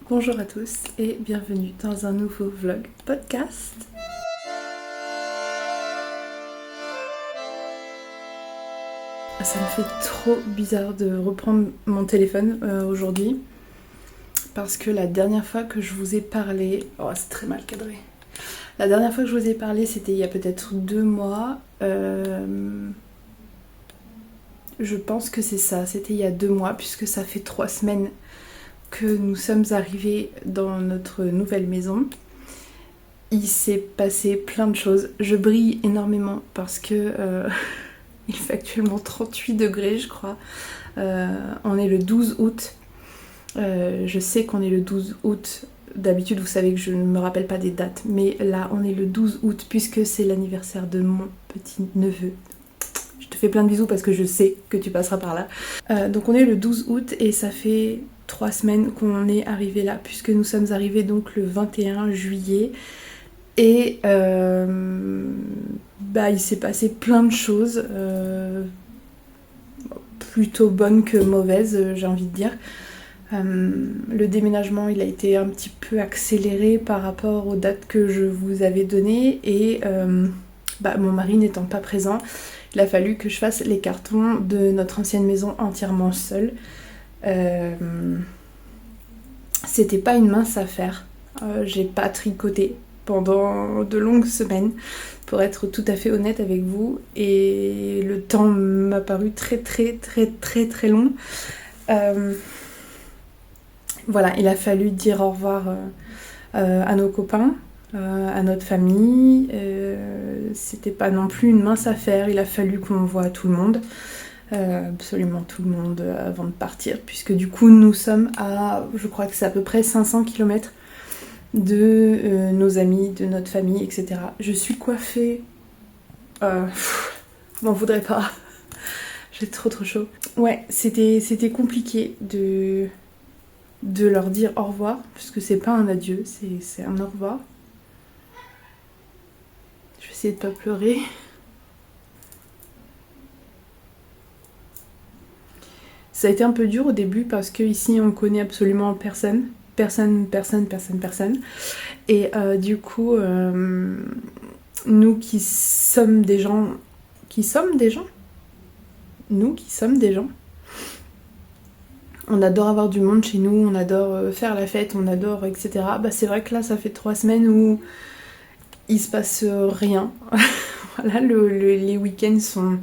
Bonjour à tous et bienvenue dans un nouveau vlog podcast. Ça me fait trop bizarre de reprendre mon téléphone aujourd'hui parce que la dernière fois que je vous ai parlé... Oh, c'est très mal cadré. La dernière fois que je vous ai parlé, c'était il y a peut-être 2 mois. Je pense que c'est ça, c'était il y a 2 mois puisque ça fait 3 semaines que nous sommes arrivés dans notre nouvelle maison. Il s'est passé plein de choses. Je brille énormément parce que il fait actuellement 38 degrés, je crois. On est le 12 août. Je sais qu'on est le 12 août. D'habitude, vous savez que je ne me rappelle pas des dates, mais là, on est le 12 août puisque c'est l'anniversaire de mon petit neveu. Je te fais plein de bisous parce que je sais que tu passeras par là. Donc on est le 12 août et ça fait 3 semaines qu'on est arrivé là puisque nous sommes arrivés donc le 21 juillet. Et il s'est passé plein de choses, plutôt bonnes que mauvaises, j'ai envie de dire. Le déménagement, il a été un petit peu accéléré par rapport aux dates que je vous avais données et mon mari n'étant pas présent, il a fallu que je fasse les cartons de notre ancienne maison entièrement seule. C'était pas une mince affaire, j'ai pas tricoté pendant de longues semaines, pour être tout à fait honnête avec vous, et le temps m'a paru très long. Voilà, il a fallu dire au revoir à nos copains, à notre famille. C'était pas non plus une mince affaire, il a fallu qu'on voit tout le monde, absolument tout le monde avant de partir, puisque du coup nous sommes à, je crois que c'est à peu près 500 km de nos amis, de notre famille, etc. Je suis coiffée. M'en voudrais pas. J'ai trop chaud. Ouais, c'était compliqué de leur dire au revoir, parce que c'est pas un adieu, c'est un au revoir. Je vais essayer de pas pleurer. Ça a été un peu dur au début parce que ici on connaît absolument personne. Personne. Et du coup, nous qui sommes des gens... On adore avoir du monde chez nous, on adore faire la fête, on adore, etc. C'est vrai que là, ça fait 3 semaines où il se passe rien. Voilà, les week-ends sont...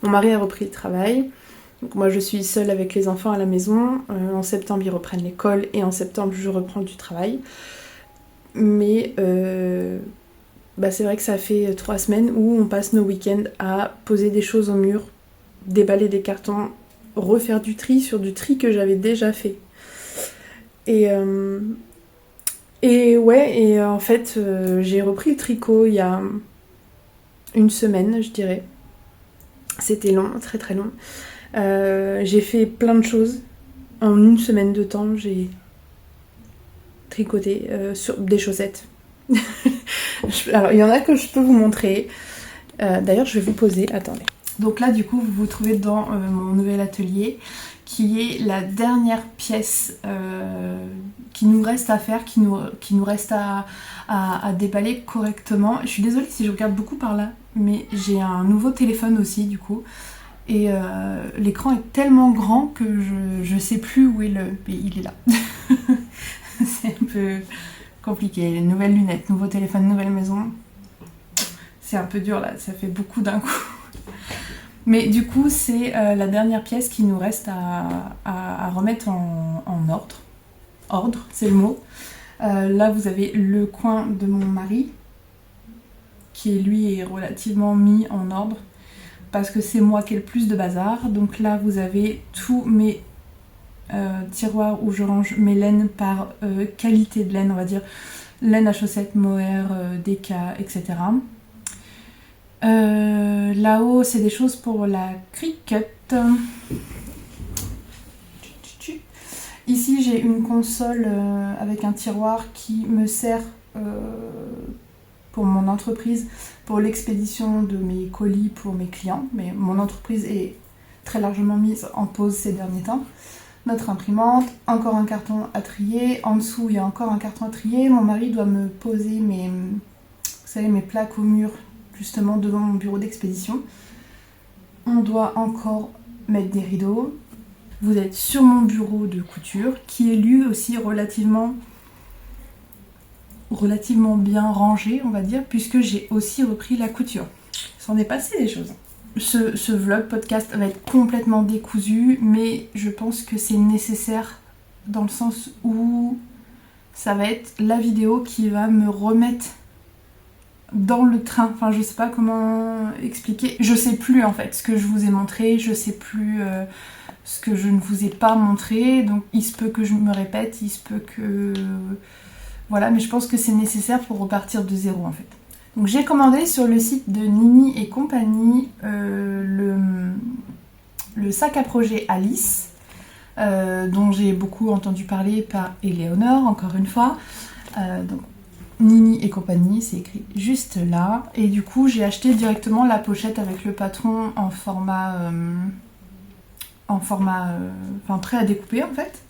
Mon mari a repris le travail. Donc moi je suis seule avec les enfants à la maison, en septembre ils reprennent l'école et en septembre je reprends du travail. Mais c'est vrai que ça fait 3 semaines où on passe nos week-ends à poser des choses au mur, déballer des cartons, refaire du tri sur du tri que j'avais déjà fait. Et en fait j'ai repris le tricot il y a 1 semaine je dirais. C'était long, très long. J'ai fait plein de choses. En 1 semaine de temps, j'ai tricoté sur des chaussettes. Alors, il y en a que je peux vous montrer. D'ailleurs, je vais vous poser. Attendez. Donc là, du coup, vous vous trouvez dans mon nouvel atelier, qui est la dernière pièce qui nous reste à faire, qui nous reste à déballer correctement. Je suis désolée si je regarde beaucoup par là, mais j'ai un nouveau téléphone aussi, du coup. Et l'écran est tellement grand que je sais plus où est le... Mais il est là. C'est un peu compliqué. Nouvelles lunettes, nouveau téléphone, nouvelle maison. C'est un peu dur là, ça fait beaucoup d'un coup. Mais du coup, c'est la dernière pièce qui nous reste à remettre en ordre. Ordre, c'est le mot. Là, vous avez le coin de mon mari, qui lui est relativement mis en ordre, parce que c'est moi qui ai le plus de bazar. Donc là vous avez tous mes tiroirs où je range mes laines par qualité de laine, on va dire laine à chaussettes, mohair, DK, etc. Là-haut c'est des choses pour la cricket. Ici j'ai une console avec un tiroir qui me sert pour mon entreprise, pour l'expédition de mes colis pour mes clients, mais mon entreprise est très largement mise en pause ces derniers temps. notre imprimante, encore un carton à trier, en dessous il y a encore un carton à trier. Mon mari doit me poser mes, vous savez, mes plaques au mur, justement devant mon bureau d'expédition. On doit encore mettre des rideaux. Vous êtes sur mon bureau de couture, qui est lui aussi relativement bien rangé, on va dire, puisque j'ai aussi repris la couture. Il s'en est passé des choses. Ce vlog podcast va être complètement décousu, mais je pense que c'est nécessaire dans le sens où ça va être la vidéo qui va me remettre dans le train. Enfin, je sais pas comment expliquer. Je sais plus en fait ce que je vous ai montré, je sais plus ce que je ne vous ai pas montré, donc il se peut que je me répète, il se peut que... Voilà, mais je pense que c'est nécessaire pour repartir de zéro en fait. Donc j'ai commandé sur le site de Nini et compagnie le sac à projet Alice, dont j'ai beaucoup entendu parler par Éléonore, encore une fois. Donc Nini et compagnie, c'est écrit juste là. Et du coup j'ai acheté directement la pochette avec le patron en format... prêt à découper en fait.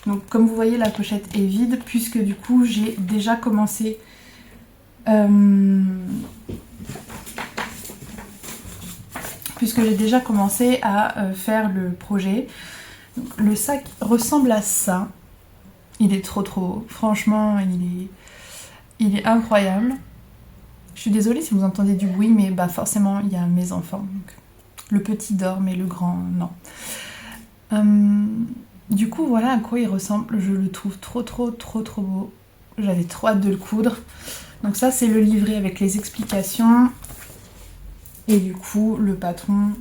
Donc comme vous voyez la pochette est vide puisque du coup j'ai déjà commencé à faire le projet. Donc, le sac ressemble à ça. Il est trop beau. Franchement il est incroyable. Je suis désolée si vous entendez du bruit, mais bah forcément il y a mes enfants. Donc, le petit dort mais le grand non. Du coup voilà à quoi il ressemble. Je le trouve trop beau. J'avais trop hâte de le coudre. Donc ça c'est le livret avec les explications. Et du coup le patron,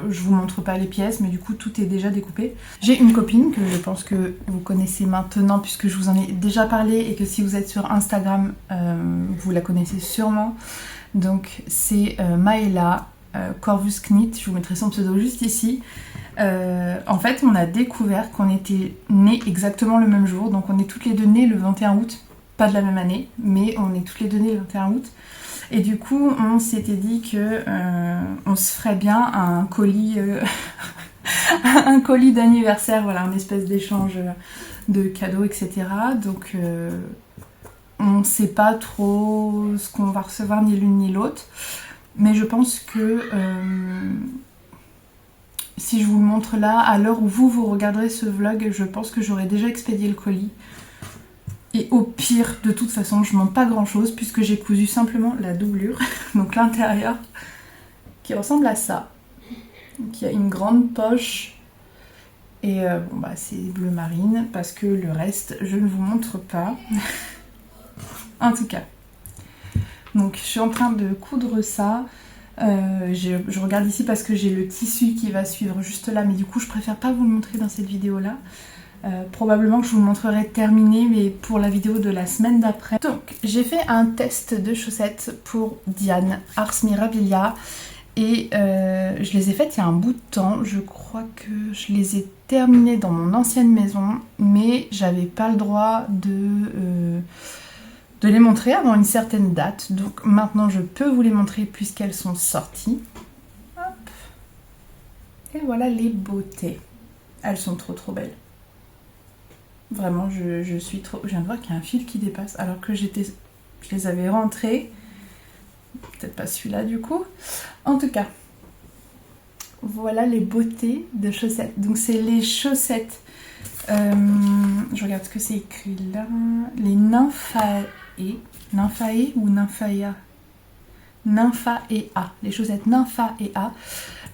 je vous montre pas les pièces, mais du coup tout est déjà découpé. J'ai une copine que je pense que vous connaissez maintenant puisque je vous en ai déjà parlé et que si vous êtes sur Instagram, vous la connaissez sûrement. Donc c'est Maëla Corvus Knit, je vous mettrai son pseudo juste ici. En fait on a découvert qu'on était nés exactement le même jour, donc on est toutes les deux nées le 21 août. Pas de la même année, mais on est toutes les deux nées le 21 août. Et du coup, on s'était dit que on se ferait bien un colis, un colis d'anniversaire, voilà, un espèce d'échange de cadeaux, etc. Donc, on sait pas trop ce qu'on va recevoir ni l'une ni l'autre. Mais je pense que si je vous le montre là, à l'heure où vous regarderez ce vlog, je pense que j'aurai déjà expédié le colis. Et au pire, de toute façon, je ne montre pas grand chose puisque j'ai cousu simplement la doublure, donc l'intérieur, qui ressemble à ça. Donc il y a une grande poche et bon bah c'est bleu marine parce que le reste, je ne vous montre pas. En tout cas. Donc je suis en train de coudre ça. Je regarde ici parce que j'ai le tissu qui va suivre juste là, mais du coup je préfère pas vous le montrer dans cette vidéo là. Probablement que je vous le montrerai terminé, mais pour la vidéo de la semaine d'après. Donc j'ai fait un test de chaussettes pour Diane, Ars Mirabilia, et je les ai faites il y a un bout de temps. Je crois que je les ai terminées dans mon ancienne maison, mais j'avais pas le droit de les montrer avant une certaine date. Donc maintenant je peux vous les montrer puisqu'elles sont sorties. Hop. Et voilà les beautés. Elles sont trop belles. Vraiment, je suis trop... Je viens de voir qu'il y a un fil qui dépasse alors que je les avais rentrés. Peut-être pas celui-là du coup. En tout cas, voilà les beautés de chaussettes. Donc c'est les chaussettes... je regarde ce que c'est écrit là. Les Nymphaea. Nymphaea ou Nymphaea? Nymphaea. Les chaussettes Nymphaea.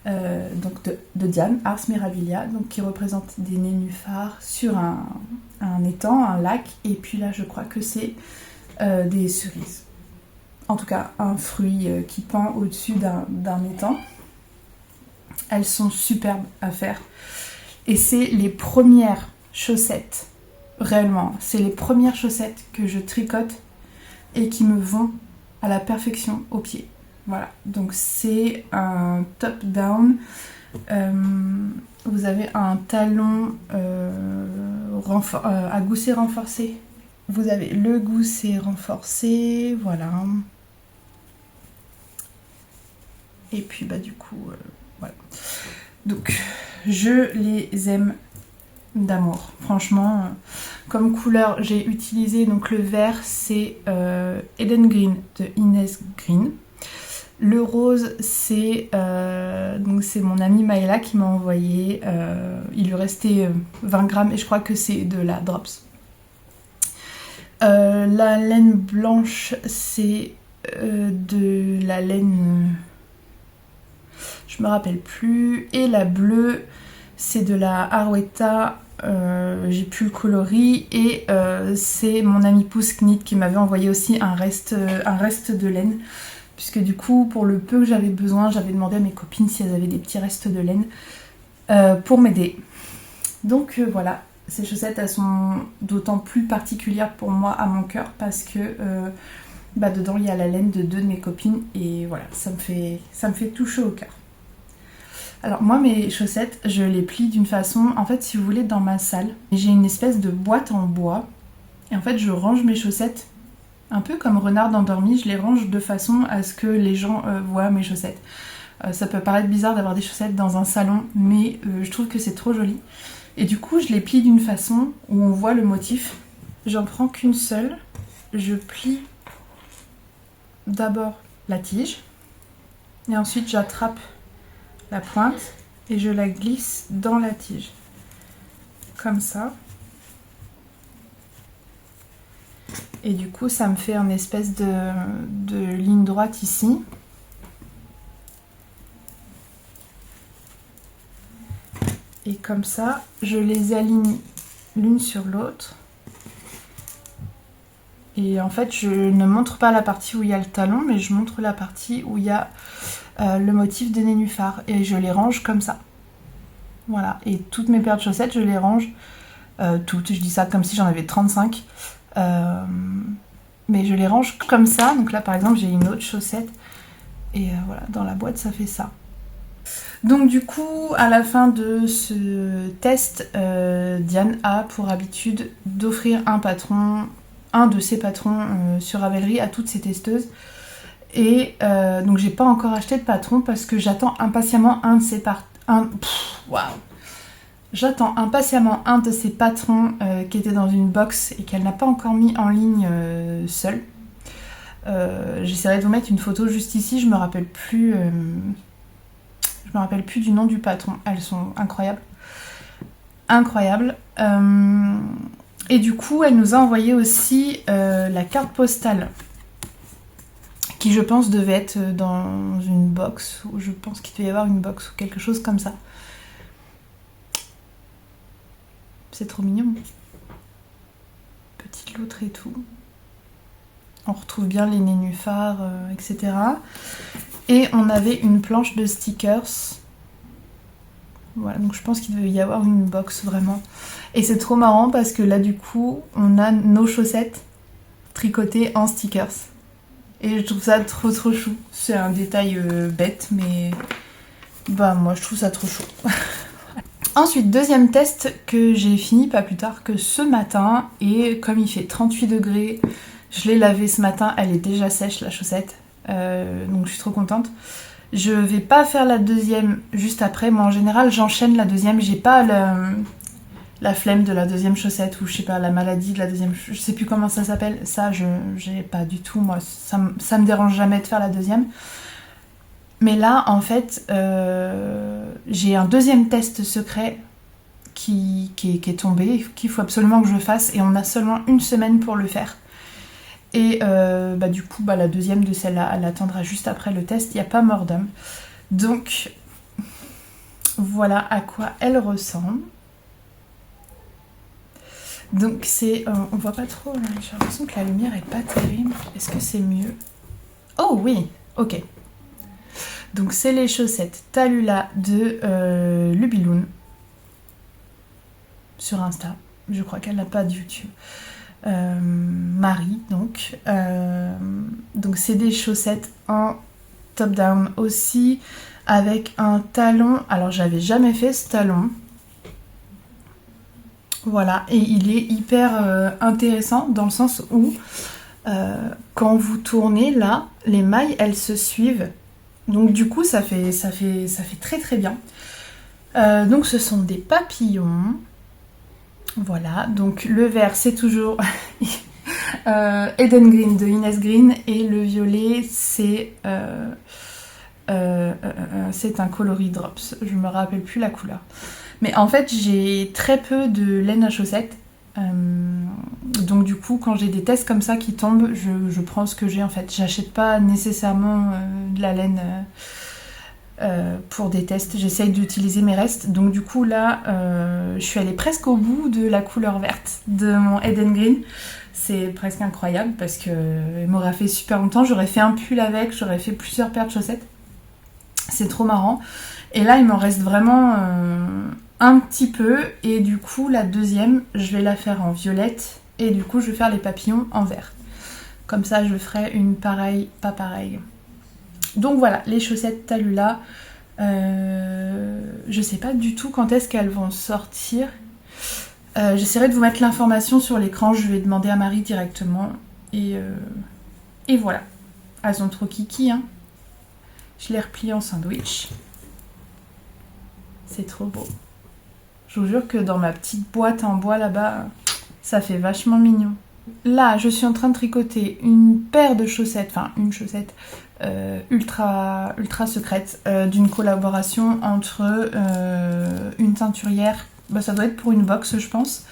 Donc de Diane, Ars Mirabilia, donc qui représente des nénuphars sur un étang, un lac, et puis là je crois que c'est des cerises. En tout cas un fruit qui pend au-dessus d'un étang. Elles sont superbes à faire. Et c'est les premières chaussettes, réellement, c'est les premières chaussettes que je tricote et qui me vont à la perfection aux pieds. Voilà, donc c'est un top down. Vous avez un talon à gousset renforcé. Vous avez le gousset renforcé, voilà. Et puis bah du coup, voilà. Donc je les aime d'amour. Franchement, comme couleur, j'ai utilisé donc le vert, c'est Eden Green de Inès Green. Le rose, c'est mon amie Maëla qui m'a envoyé. Il lui restait 20 grammes et je crois que c'est de la Drops. La laine blanche, c'est de la laine... je me rappelle plus. Et la bleue, c'est de la Arwetta. J'ai plus le coloris. Et c'est mon ami Pouce Knit qui m'avait envoyé aussi un reste de laine. Puisque du coup, pour le peu que j'avais besoin, j'avais demandé à mes copines si elles avaient des petits restes de laine pour m'aider. Donc voilà, ces chaussettes, elles sont d'autant plus particulières pour moi à mon cœur parce que dedans, il y a la laine de 2 de mes copines et voilà, ça me fait tout chaud au cœur. Alors moi, mes chaussettes, je les plie d'une façon... En fait, si vous voulez, dans ma salle, j'ai une espèce de boîte en bois et en fait, je range mes chaussettes un peu comme renard endormi, je les range de façon à ce que les gens voient mes chaussettes. Ça peut paraître bizarre d'avoir des chaussettes dans un salon, mais je trouve que c'est trop joli. Et du coup, je les plie d'une façon où on voit le motif. J'en prends qu'une seule. Je plie d'abord la tige. Et ensuite, j'attrape la pointe et je la glisse dans la tige. Comme ça. Et du coup, ça me fait une espèce de ligne droite ici. Et comme ça, je les aligne l'une sur l'autre. Et en fait, je ne montre pas la partie où il y a le talon, mais je montre la partie où il y a le motif de nénuphar. Et je les range comme ça. Voilà. Et toutes mes paires de chaussettes, je les range toutes. Je dis ça comme si j'en avais 35. Mais je les range comme ça. Donc là par exemple j'ai une autre chaussette et voilà, dans la boîte ça fait ça. Donc du coup à la fin de ce test, Diane a pour habitude d'offrir un de ses patrons sur Ravelry à toutes ses testeuses. Et donc j'ai pas encore acheté de patron parce que j'attends impatiemment un de ses J'attends impatiemment un de ces patrons qui était dans une box et qu'elle n'a pas encore mis en ligne seule. J'essaierai de vous mettre une photo juste ici, je me rappelle plus du nom du patron. Elles sont incroyables. Incroyables. Et du coup, elle nous a envoyé aussi la carte postale qui je pense devait être dans une box, ou je pense qu'il devait y avoir une box ou quelque chose comme ça. C'est trop mignon. Petite loutre et tout. On retrouve bien les nénuphars, etc. Et on avait une planche de stickers. Voilà, donc je pense qu'il devait y avoir une box vraiment. Et c'est trop marrant parce que là du coup, on a nos chaussettes tricotées en stickers. Et je trouve ça trop chou. C'est un détail bête, mais moi je trouve ça trop chou. Ensuite, deuxième test que j'ai fini pas plus tard que ce matin. Et comme il fait 38 degrés, je l'ai lavée ce matin. Elle est déjà sèche la chaussette. Donc je suis trop contente. Je vais pas faire la deuxième juste après. Moi en général j'enchaîne la deuxième. J'ai pas la flemme de la deuxième chaussette ou je sais pas, la maladie de la deuxième. Je sais plus comment ça s'appelle. Ça j'ai pas du tout. Moi ça me dérange jamais de faire la deuxième. Mais là, en fait, j'ai un deuxième test secret qui est tombé, qu'il faut absolument que je fasse, et on a seulement une semaine pour le faire. Et du coup, la deuxième de celle-là, elle attendra juste après le test, il n'y a pas mort d'homme. Donc, voilà à quoi elle ressemble. Donc c'est... on voit pas trop, là. J'ai l'impression que la lumière est pas terrible. Est-ce que c'est mieux? Oh oui, ok. Donc c'est les chaussettes Talula de Lubiloon sur Insta. Je crois qu'elle n'a pas de YouTube. Marie donc. Donc c'est des chaussettes en top down aussi avec un talon. Alors j'avais jamais fait ce talon. Voilà, et il est hyper intéressant dans le sens où quand vous tournez là, les mailles elles se suivent. Donc du coup ça fait très très bien. Donc ce sont des papillons. Voilà, donc le vert c'est toujours Eden Green de Inès Green et le violet c'est un coloris drops, je me rappelle plus la couleur. Mais en fait j'ai très peu de laine à chaussettes, donc du coup quand j'ai des tests comme ça qui tombent, je prends ce que j'ai en fait. J'achète pas nécessairement de la laine pour des tests, j'essaye d'utiliser mes restes. Donc du coup là, je suis allée presque au bout de la couleur verte de mon Eden Green. C'est presque incroyable parce que il m'aurait fait super longtemps. J'aurais fait un pull avec, j'aurais fait plusieurs paires de chaussettes. C'est trop marrant. Et là, il m'en reste vraiment un petit peu. Et du coup, la deuxième, je vais la faire en violette. Et du coup, je vais faire les papillons en vert. Comme ça, je ferai une pareille, pas pareille. Donc voilà, les chaussettes Talula. Je sais pas du tout quand est-ce qu'elles vont sortir. J'essaierai de vous mettre l'information sur l'écran. Je vais demander à Marie directement. Et voilà. Elles sont trop kiki, hein. Je les replie en sandwich. C'est trop beau. Je vous jure que dans ma petite boîte en bois là-bas, ça fait vachement mignon. Là, je suis en train de tricoter une paire de chaussettes, enfin une chaussette ultra secrète d'une collaboration entre une teinturière, bah, ça doit être pour une box je pense.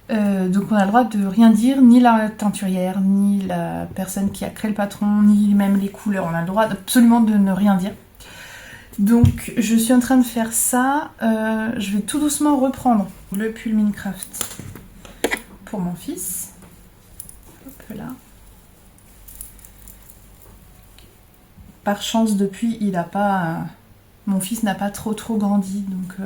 Donc on a le droit de rien dire, ni la teinturière, ni la personne qui a créé le patron, ni même les couleurs. On a le droit absolument de ne rien dire. Donc je suis en train de faire ça. Je vais tout doucement reprendre le pull Minecraft pour mon fils. Hop là. Par chance depuis, il a pas, mon fils n'a pas trop grandi, donc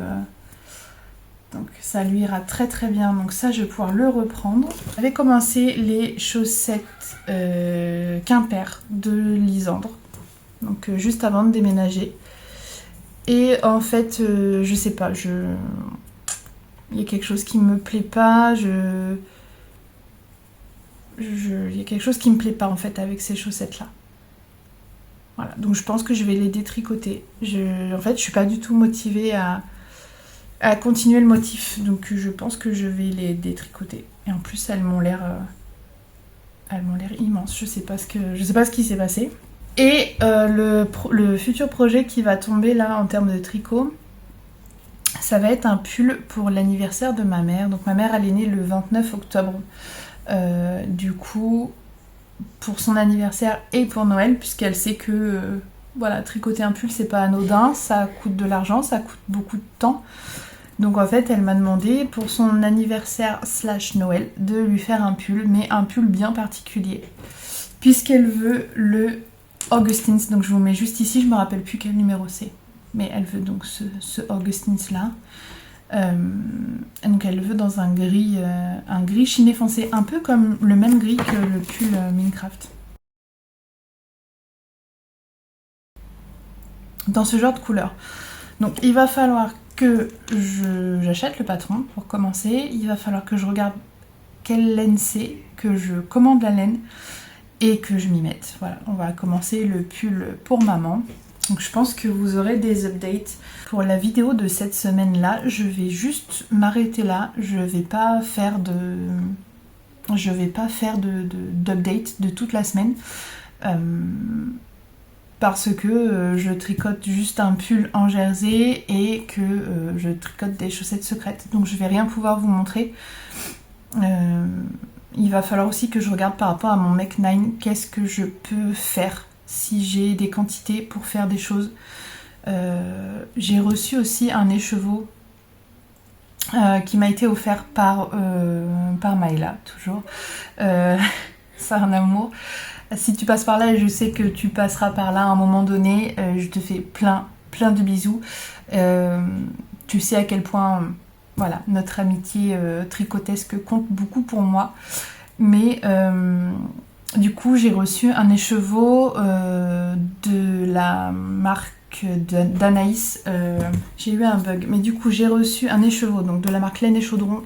ça lui ira très très bien. Donc ça, je vais pouvoir le reprendre. J'avais commencé les chaussettes Quimper de Lisandre, donc juste avant de déménager. Et en fait, je sais pas, il y a quelque chose qui me plaît pas. Il y a quelque chose qui me plaît pas en fait avec ces chaussettes là. Voilà, donc je pense que je vais les détricoter. En fait, je suis pas du tout motivée à continuer le motif, donc je pense que je vais les détricoter. Et en plus, elles m'ont l'air immenses. Je sais pas ce qui s'est passé. Et le futur projet qui va tomber là en termes de tricot, ça va être un pull pour l'anniversaire de ma mère. Donc ma mère, elle est née le 29 octobre. Du coup, pour son anniversaire et pour Noël, puisqu'elle sait que voilà, tricoter un pull c'est pas anodin, ça coûte de l'argent, ça coûte beaucoup de temps. Donc en fait elle m'a demandé pour son anniversaire / Noël de lui faire un pull, mais un pull bien particulier, puisqu'elle veut le Augustins. Donc je vous mets juste ici, je me rappelle plus quel numéro c'est, mais elle veut donc ce Augustins là. Donc elle le veut dans un gris chiné foncé, un peu comme le même gris que le pull Minecraft. Dans ce genre de couleur. Donc il va falloir que j'achète le patron pour commencer. Il va falloir que je regarde quelle laine c'est, que je commande la laine et que je m'y mette. Voilà, on va commencer le pull pour maman. Donc je pense que vous aurez des updates pour la vidéo de cette semaine-là. Je vais juste m'arrêter là. Je vais pas faire d'update de toute la semaine. Parce que je tricote juste un pull en jersey et que je tricote des chaussettes secrètes. Donc je vais rien pouvoir vous montrer. Il va falloir aussi que je regarde par rapport à mon Mech 9 qu'est-ce que je peux faire si j'ai des quantités pour faire des choses. J'ai reçu aussi un écheveau qui m'a été offert par Maëla, toujours. C'est un amour. Si tu passes par là, et je sais que tu passeras par là à un moment donné, je te fais plein de bisous. Tu sais à quel point voilà, notre amitié tricotesque compte beaucoup pour moi. Mais du coup, j'ai reçu un écheveau de la marque d'Anaïs. J'ai eu un bug. Mais du coup, j'ai reçu un écheveau donc de la marque Laine et Chaudron.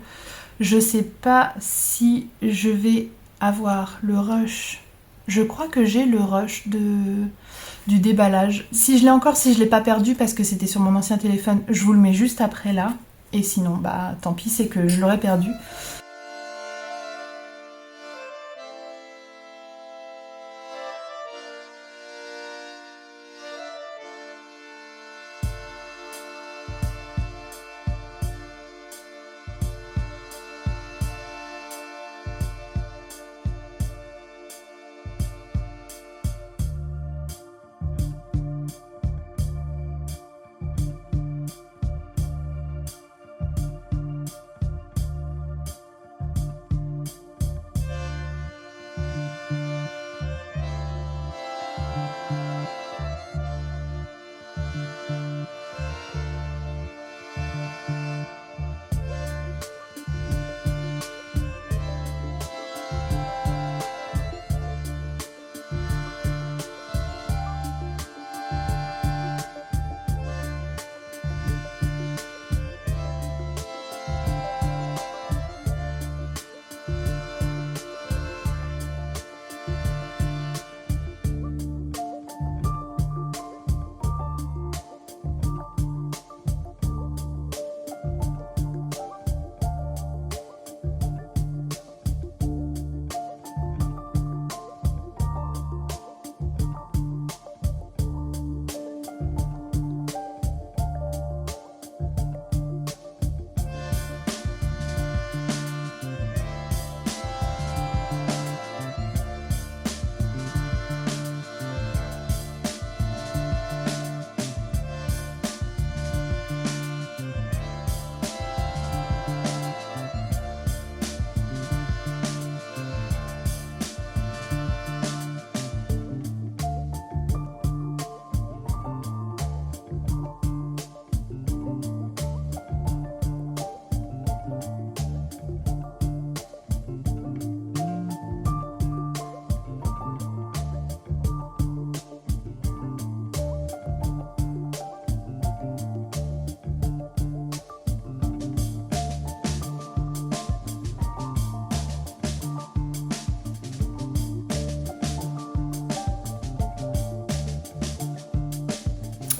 Je sais pas si je vais avoir le rush. Je crois que j'ai le rush du déballage. Si je l'ai encore, si je l'ai pas perdu parce que c'était sur mon ancien téléphone, je vous le mets juste après là. Et sinon, bah tant pis, c'est que je l'aurais perdu.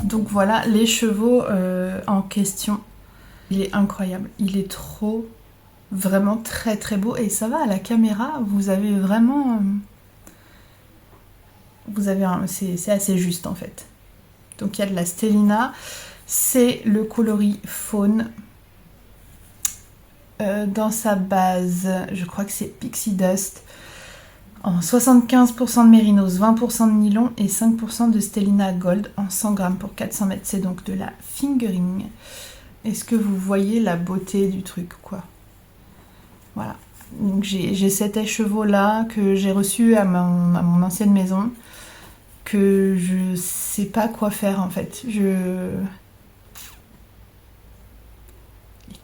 Donc voilà les chevaux en question. Il est incroyable, il est trop, vraiment très très beau. Et ça va, à la caméra, vous avez vraiment... c'est assez juste en fait. Donc il y a de la Stellina, c'est le coloris faune. Dans sa base, je crois que c'est Pixie Dust. En 75% de mérinos, 20% de nylon et 5% de Stellina Gold en 100 grammes pour 400 mètres. C'est donc de la fingering. Est-ce que vous voyez la beauté du truc, quoi? Voilà. Donc j'ai cet écheveau là que j'ai reçu à mon ancienne maison, que je sais pas quoi faire en fait. Il est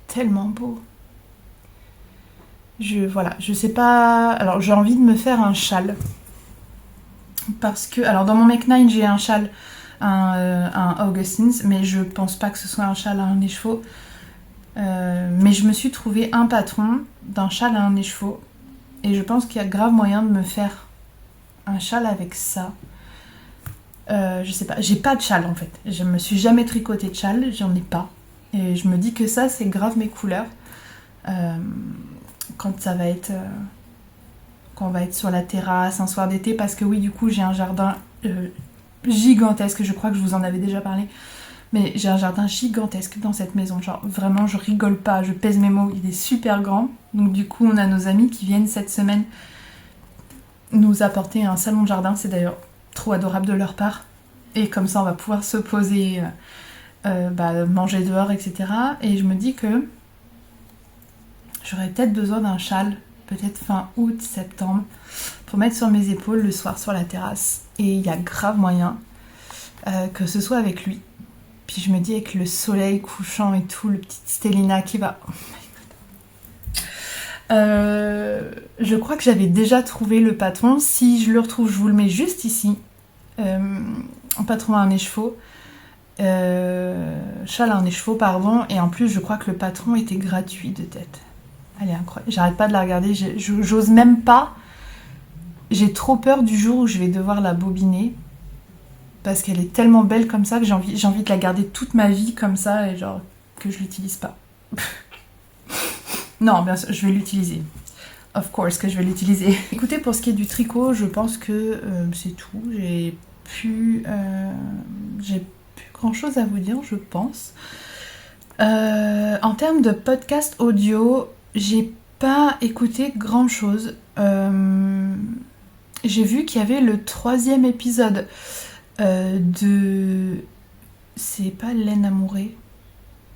tellement beau. Voilà, je sais pas... Alors j'ai envie de me faire un châle. Parce que... Alors dans mon Make 9 j'ai un châle, un Augustine's, mais je pense pas que ce soit un châle à un écheveau. Mais je me suis trouvé un patron d'un châle à un écheveau. Et je pense qu'il y a grave moyen de me faire un châle avec ça. Je sais pas, j'ai pas de châle en fait. Je me suis jamais tricoté de châle, j'en ai pas. Et je me dis que ça c'est grave mes couleurs. Quand ça va être quand on va être sur la terrasse un soir d'été, parce que oui du coup j'ai un jardin gigantesque, je crois que je vous en avais déjà parlé, mais j'ai un jardin gigantesque dans cette maison, genre vraiment je rigole pas, je pèse mes mots, il est super grand. Donc du coup on a nos amis qui viennent cette semaine nous apporter un salon de jardin, c'est d'ailleurs trop adorable de leur part, et comme ça on va pouvoir se poser, manger dehors, etc. Et je me dis que j'aurais peut-être besoin d'un châle, peut-être fin août, septembre, pour mettre sur mes épaules le soir sur la terrasse. Et il y a grave moyen que ce soit avec lui. Puis je me dis avec le soleil couchant et tout, le petit Stellina qui va... Oh my god. Je crois que j'avais déjà trouvé le patron. Si je le retrouve, je vous le mets juste ici. Un patron à un écheveau. Châle à un écheveau, pardon. Et en plus, je crois que le patron était gratuit de tête. Elle est incroyable. J'arrête pas de la regarder. J'ose même pas. J'ai trop peur du jour où je vais devoir la bobiner. Parce qu'elle est tellement belle comme ça que j'ai envie de la garder toute ma vie comme ça et genre que je l'utilise pas. Non, bien sûr, je vais l'utiliser. Of course que je vais l'utiliser. Écoutez, pour ce qui est du tricot, je pense que c'est tout. J'ai plus grand chose à vous dire, je pense. En termes de podcast audio, j'ai pas écouté grand chose. J'ai vu qu'il y avait le 3e épisode de... C'est pas Laine Amourée.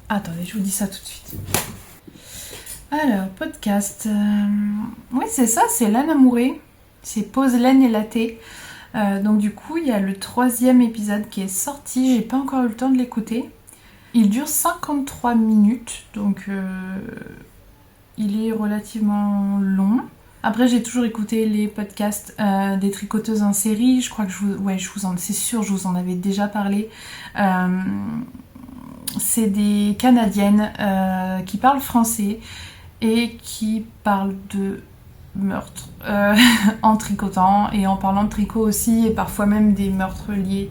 Attendez, je vous dis ça tout de suite. Alors, podcast. Oui, c'est ça, c'est Laine Amourée. C'est Pause Laine et Latte. Donc du coup, il y a le 3e épisode qui est sorti. J'ai pas encore eu le temps de l'écouter. Il dure 53 minutes, donc il est relativement long. Après, j'ai toujours écouté les podcasts des tricoteuses en série. Je crois que c'est sûr, je vous en avais déjà parlé. C'est des Canadiennes qui parlent français et qui parlent de meurtres en tricotant et en parlant de tricot aussi, et parfois même des meurtres liés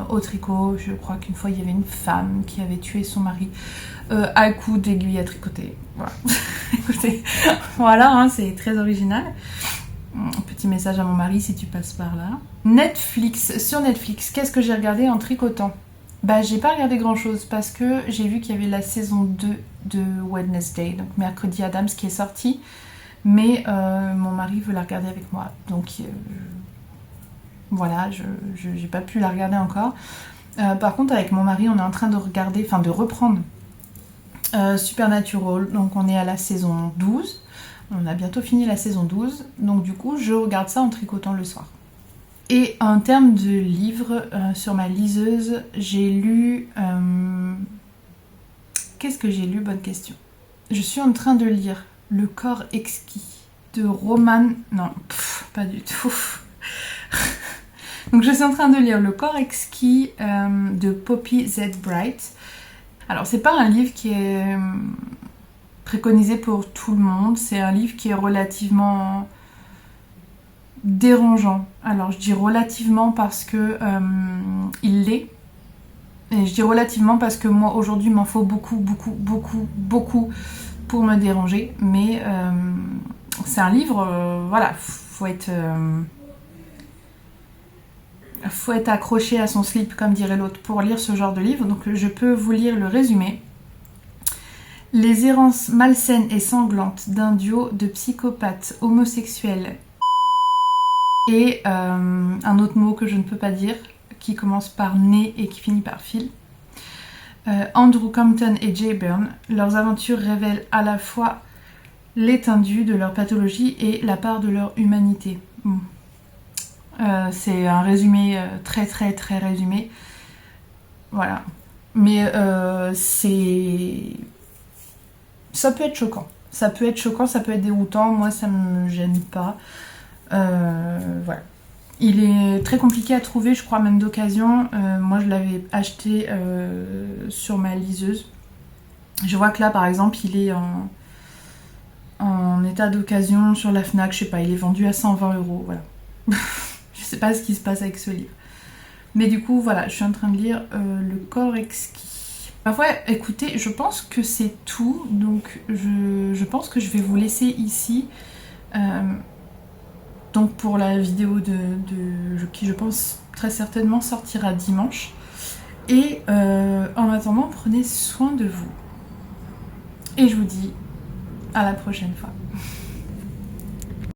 au tricot. Je crois qu'une fois, il y avait une femme qui avait tué son mari à coups d'aiguille à tricoter. Voilà. Écoutez, voilà, hein, c'est très original. Petit message à mon mari si tu passes par là. Sur Netflix, qu'est-ce que j'ai regardé en tricotant ? Bah, j'ai pas regardé grand chose parce que j'ai vu qu'il y avait la saison 2 de Wednesday, donc Mercredi Addams, qui est sortie, mais mon mari veut la regarder avec moi, donc voilà, j'ai pas pu la regarder encore. Par contre, avec mon mari, on est en train de reprendre Supernatural, donc on est à la saison 12, on a bientôt fini la saison 12, donc du coup, je regarde ça en tricotant le soir. Et en termes de livres, sur ma liseuse, j'ai lu... Qu'est-ce que j'ai lu ? Bonne question. Je suis en train de lire Le corps exquis de Roman... Non, pas du tout. Donc je suis en train de lire Le corps exquis de Poppy Z. Bright. Alors c'est pas un livre qui est préconisé pour tout le monde, c'est un livre qui est relativement... dérangeant. Alors je dis relativement parce que il l'est, et je dis relativement parce que moi aujourd'hui il m'en faut beaucoup pour me déranger, mais c'est un livre, voilà, faut être accroché à son slip comme dirait l'autre pour lire ce genre de livre. Donc je peux vous lire le résumé. Les errances malsaines et sanglantes d'un duo de psychopathes homosexuels et un autre mot que je ne peux pas dire, qui commence par nez et qui finit par fil. Andrew Compton et Jay Byrne, leurs aventures révèlent à la fois l'étendue de leur pathologie et la part de leur humanité. C'est un résumé très résumé. Voilà. Mais ça peut être choquant. Ça peut être déroutant. Moi, ça me gêne pas. Voilà. Il est très compliqué à trouver, je crois même d'occasion. Moi je l'avais acheté sur ma liseuse. Je vois que là par exemple il est en état d'occasion sur la Fnac, je sais pas, il est vendu à 120 €. Voilà. Je sais pas ce qui se passe avec ce livre. Mais du coup voilà, je suis en train de lire Le corps exquis. Parfois, écoutez, je pense que c'est tout. Donc je pense que je vais vous laisser ici. Donc pour la vidéo qui je pense très certainement sortira dimanche. Et en attendant, prenez soin de vous. Et je vous dis à la prochaine fois.